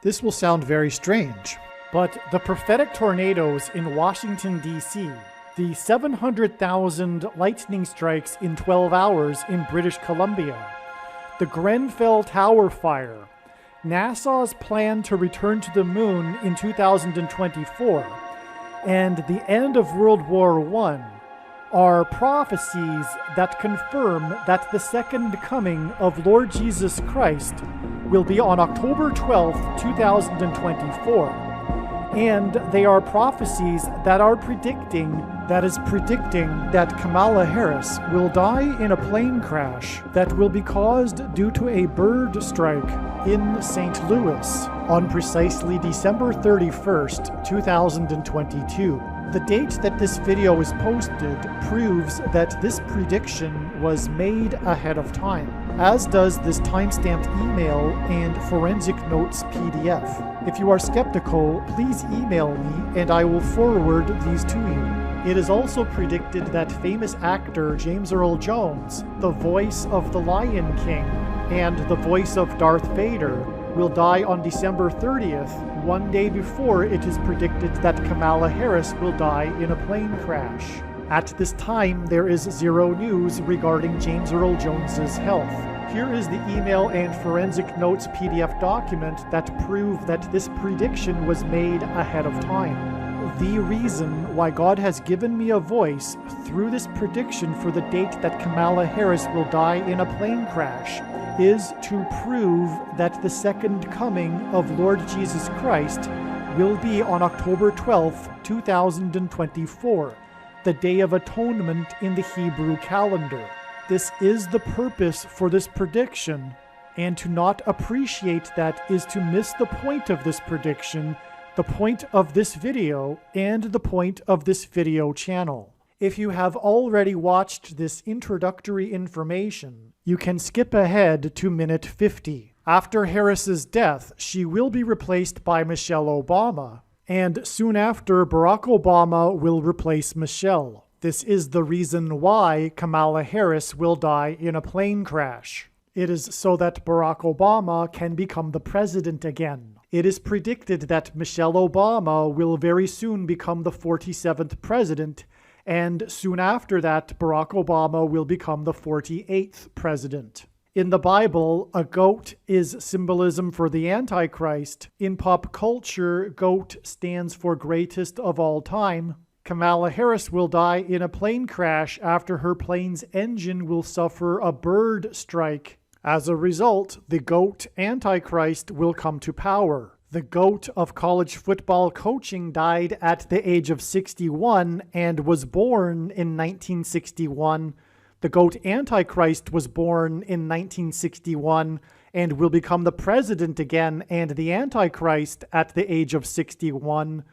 This will sound very strange, but the prophetic tornadoes in Washington, D.C., the 700,000 lightning strikes in 12 hours in British Columbia, the Grenfell Tower fire, NASA's plan to return to the moon in 2024, and the end of World War I are prophecies that confirm that the second coming of Lord Jesus Christ will be on October 12th, 2024. And they are prophecies that are predicting that Kamala Harris will die in a plane crash that will be caused due to a bird strike in St. Louis on precisely December 31st, 2022. The date that this video is posted proves that this prediction was made ahead of time, as does this timestamped email and forensic notes PDF. If you are skeptical, please email me and I will forward these to you. It is also predicted that famous actor James Earl Jones, the voice of the Lion King and the voice of Darth Vader, will die on December 30th, one day before it is predicted that Kamala Harris will die in a plane crash. At this time, there is zero news regarding James Earl Jones's health. Here is the email and forensic notes PDF document that prove that this prediction was made ahead of time. The reason why God has given me a voice through this prediction for the date that Kamala Harris will die in a plane crash is to prove that the second coming of Lord Jesus Christ will be on October 12th, 2024, the Day of Atonement in the Hebrew calendar. This is the purpose for this prediction, and to not appreciate that is to miss the point of this prediction, the point of this video, and the point of this video channel. If you have already watched this introductory information, you can skip ahead to minute 50. After Harris's death, she will be replaced by Michelle Obama, and soon after, Barack Obama will replace Michelle. This is the reason why Kamala Harris will die in a plane crash. It is so that Barack Obama can become the president again. It is predicted that Michelle Obama will very soon become the 47th president, and soon after that, Barack Obama will become the 48th president. In the Bible, a goat is symbolism for the Antichrist. In pop culture, goat stands for greatest of all time. Kamala Harris will die in a plane crash after her plane's engine will suffer a bird strike. As a result, the GOAT Antichrist will come to power. The GOAT of college football coaching died at the age of 61 and was born in 1961. The GOAT Antichrist was born in 1961 and will become the president again and the Antichrist at the age of 61.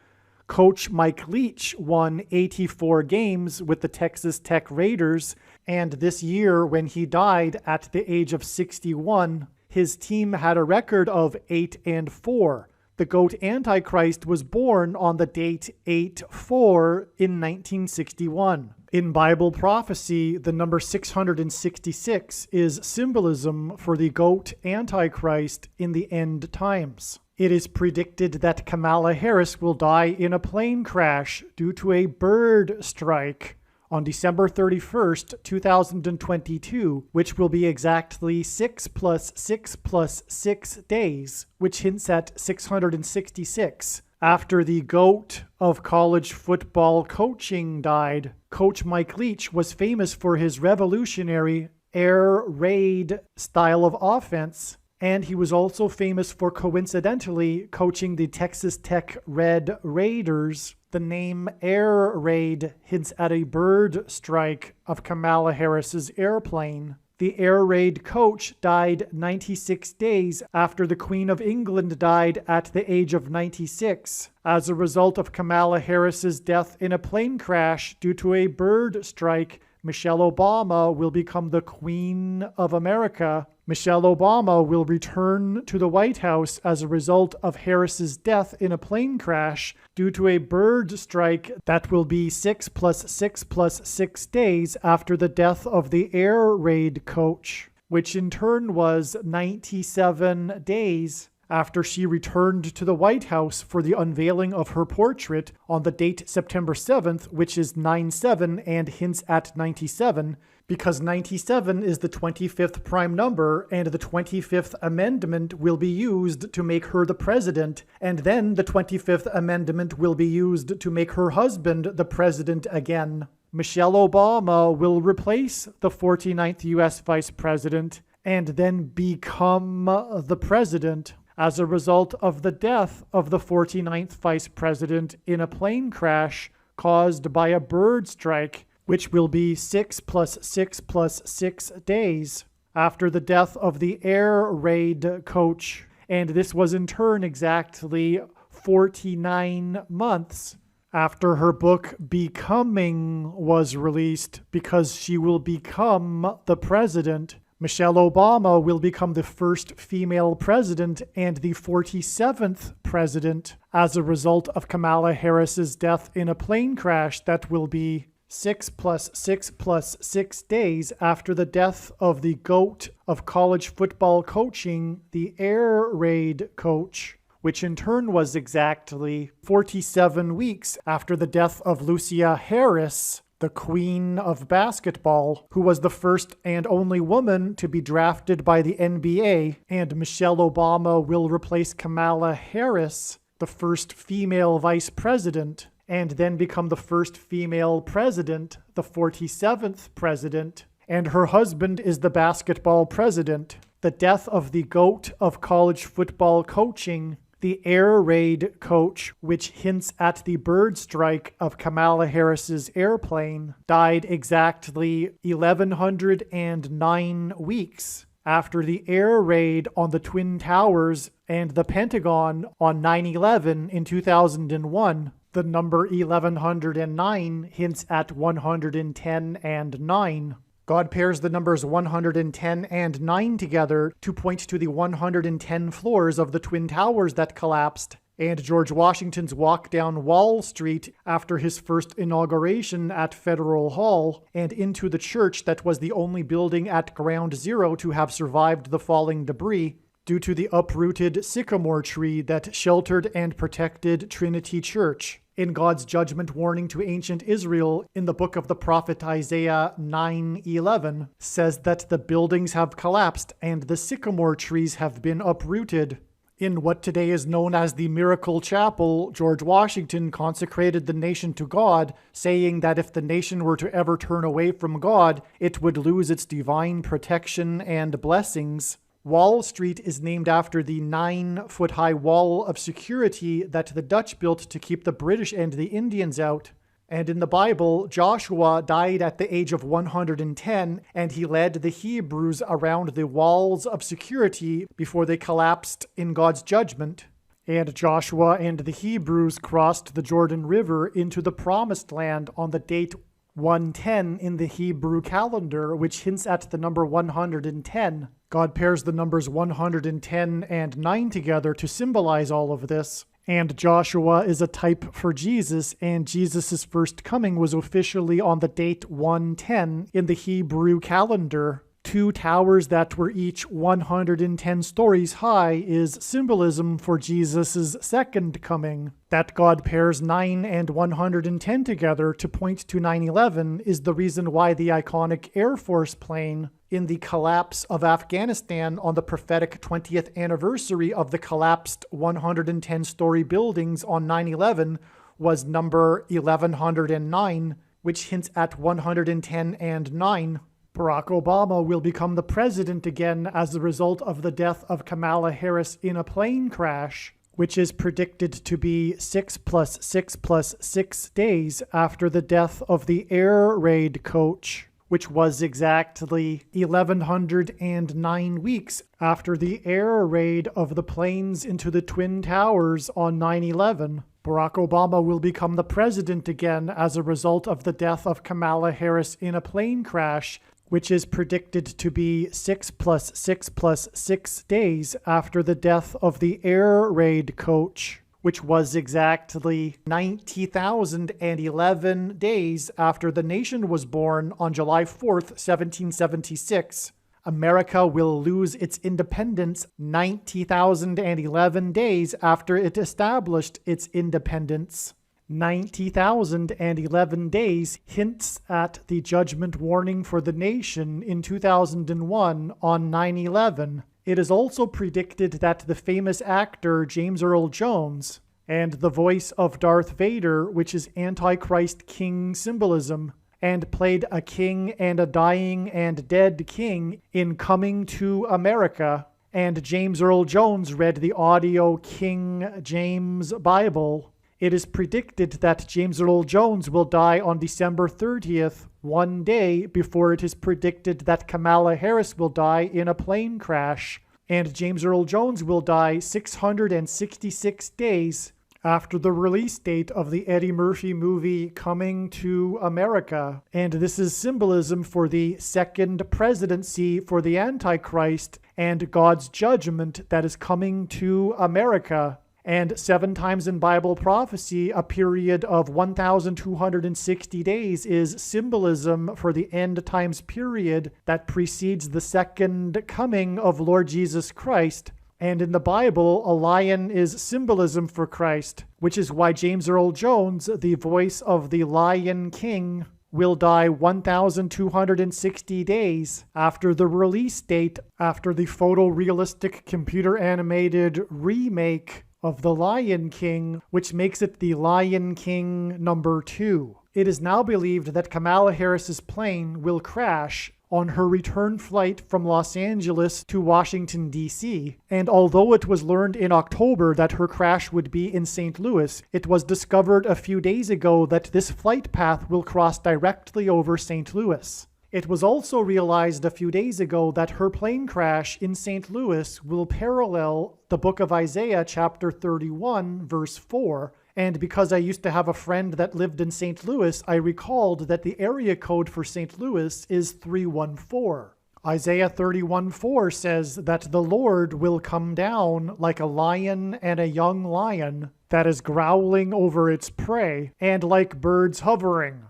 Coach Mike Leach won 84 games with the Texas Tech Raiders, and this year, when he died at the age of 61, his team had a record of 8-4. The GOAT Antichrist was born on the date 8-4 in 1961. In Bible prophecy, the number 666 is symbolism for the GOAT Antichrist in the end times. It is predicted that Kamala Harris will die in a plane crash due to a bird strike on December 31st, 2022, which will be exactly 6 + 6 + 6 days, which hints at 666. After the GOAT of college football coaching died, Coach Mike Leach was famous for his revolutionary air raid style of offense, and he was also famous for coincidentally coaching the Texas Tech Red Raiders. The name Air Raid hints at a bird strike of Kamala Harris's airplane. The Air Raid coach died 96 days after the Queen of England died at the age of 96. As a result of Kamala Harris's death in a plane crash due to a bird strike, Michelle Obama will become the Queen of America. Michelle Obama will return to the White House as a result of Harris's death in a plane crash due to a bird strike that will be 6 + 6 + 6 days after the death of the Air Raid coach, which in turn was 97 days after she returned to the White House for the unveiling of her portrait on the date September 7th, which is 9/7 and hints at 97, because 97 is the 25th prime number, and the 25th Amendment will be used to make her the president, and then the 25th Amendment will be used to make her husband the president again. Michelle Obama will replace the 49th U.S. Vice President and then become the president as a result of the death of the 49th Vice President in a plane crash caused by a bird strike, which will be 6 + 6 + 6 days after the death of the air raid coach. And this was in turn exactly 49 months after her book Becoming was released, because she will become the president. Michelle Obama will become the first female president and the 47th president as a result of Kamala Harris's death in a plane crash that will be 6 + 6 + 6 days after the death of the GOAT of college football coaching, the air raid coach, which in turn was exactly 47 weeks after the death of Lucia Harris, the queen of basketball, who was the first and only woman to be drafted by the NBA, and Michelle Obama will replace Kamala Harris, the first female vice president, and then become the first female president, the 47th president, and her husband is the basketball president. The death of the GOAT of college football coaching, the air raid coach, which hints at the bird strike of Kamala Harris's airplane, died exactly 1,109 weeks after the air raid on the Twin Towers and the Pentagon on 9/11 in 2001. The number 1109 hints at 110 and 9. God pairs the numbers 110 and 9 together to point to the 110 floors of the Twin Towers that collapsed, and George Washington's walk down Wall Street after his first inauguration at Federal Hall, and into the church that was the only building at Ground Zero to have survived the falling debris, due to the uprooted sycamore tree that sheltered and protected Trinity Church. In God's judgment warning to ancient Israel in the book of the prophet Isaiah 9:11 says that the buildings have collapsed and the sycamore trees have been uprooted. In what today is known as the Miracle Chapel, George Washington consecrated the nation to God, saying that if the nation were to ever turn away from God, it would lose its divine protection and blessings. Wall Street is named after the 9-foot-high wall of security that the Dutch built to keep the British and the Indians out. And in the Bible, Joshua died at the age of 110, and he led the Hebrews around the walls of security before they collapsed in God's judgment. And Joshua and the Hebrews crossed the Jordan River into the Promised Land on the date 110 in the Hebrew calendar, which hints at the number 110. God pairs the numbers 110 and 9 together to symbolize all of this. And Joshua is a type for Jesus, and Jesus' first coming was officially on the date 110 in the Hebrew calendar. 2 towers that were each 110 stories high is symbolism for Jesus' second coming. That God pairs 9 and 110 together to point to 9/11 is the reason why the iconic Air Force plane in the collapse of Afghanistan on the prophetic 20th anniversary of the collapsed 110-story buildings on 9/11 was number 1109, which hints at 110 and 9. Barack Obama will become the president again as a result of the death of Kamala Harris in a plane crash, which is predicted to be 6 + 6 + 6 days after the death of the air raid coach, which was exactly 1,109 weeks after the air raid of the planes into the Twin Towers on 9/11. Barack Obama will become the president again as a result of the death of Kamala Harris in a plane crash, which is predicted to be 6 + 6 + 6 days after the death of the air raid coach, which was exactly 90,011 days after the nation was born on July 4th, 1776. America will lose its independence 90,011 days after it established its independence. 90,011 days hints at the judgment warning for the nation in 2001 on 9/11. It is also predicted that the famous actor James Earl Jones and the voice of Darth Vader, which is Antichrist king symbolism, and played a king and a dying and dead king in Coming to America, and James Earl Jones read the audio King James Bible. It is predicted that James Earl Jones will die on December 30th, one day before it is predicted that Kamala Harris will die in a plane crash, and James Earl Jones will die 666 days after the release date of the Eddie Murphy movie Coming to America. And this is symbolism for the second presidency for the Antichrist and God's judgment that is coming to America. And 7 times in Bible prophecy, a period of 1,260 days is symbolism for the end times period that precedes the second coming of Lord Jesus Christ. And in the Bible, a lion is symbolism for Christ, which is why James Earl Jones, the voice of the Lion King, will die 1,260 days after the release date, after the photorealistic computer-animated remake of The Lion King, which makes it The Lion King number 2. It is now believed that Kamala Harris's plane will crash on her return flight from Los Angeles to Washington, D.C., and although it was learned in October that her crash would be in St. Louis, it was discovered a few days ago that this flight path will cross directly over St. Louis. It was also realized a few days ago that her plane crash in St. Louis will parallel the book of Isaiah chapter 31, verse 4, and because I used to have a friend that lived in St. Louis, I recalled that the area code for St. Louis is 314. Isaiah 31:4 says that the Lord will come down like a lion and a young lion that is growling over its prey, and like birds hovering.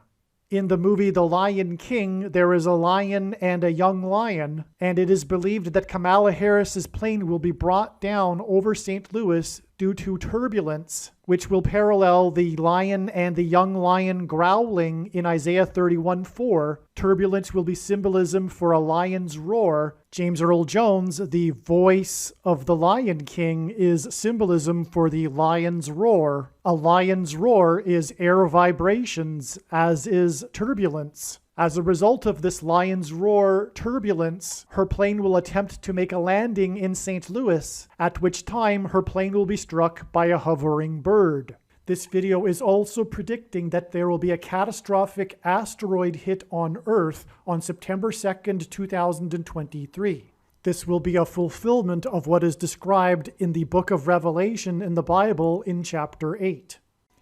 In the movie The Lion King, there is a lion and a young lion, and it is believed that Kamala Harris's plane will be brought down over St. Louis due to turbulence, which will parallel the lion and the young lion growling in Isaiah 31:4. Turbulence will be symbolism for a lion's roar. James Earl Jones, the voice of the Lion King, is symbolism for the lion's roar. A lion's roar is air vibrations, as is turbulence. As a result of this lion's roar turbulence, her plane will attempt to make a landing in St. Louis, at which time her plane will be struck by a hovering bird. This video is also predicting that there will be a catastrophic asteroid hit on Earth on September 2nd, 2023. This will be a fulfillment of what is described in the book of Revelation in the Bible in chapter 8.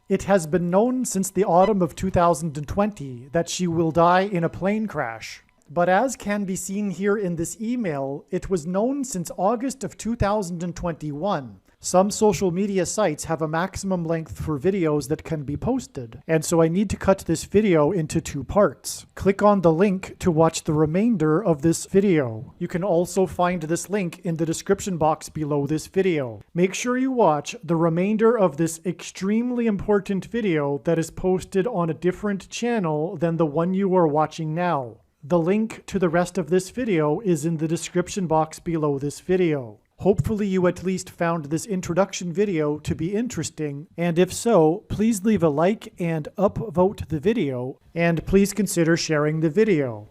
It has been known since the autumn of 2020 that she will die in a plane crash. But as can be seen here in this email, it was known since August of 2021. Some social media sites have a maximum length for videos that can be posted, and so I need to cut this video into 2 parts. Click on the link to watch the remainder of this video. You can also find this link in the description box below this video. Make sure you watch the remainder of this extremely important video that is posted on a different channel than the one you are watching now. The link to the rest of this video is in the description box below this video. Hopefully you at least found this introduction video to be interesting, and if so, please leave a like and upvote the video, and please consider sharing the video.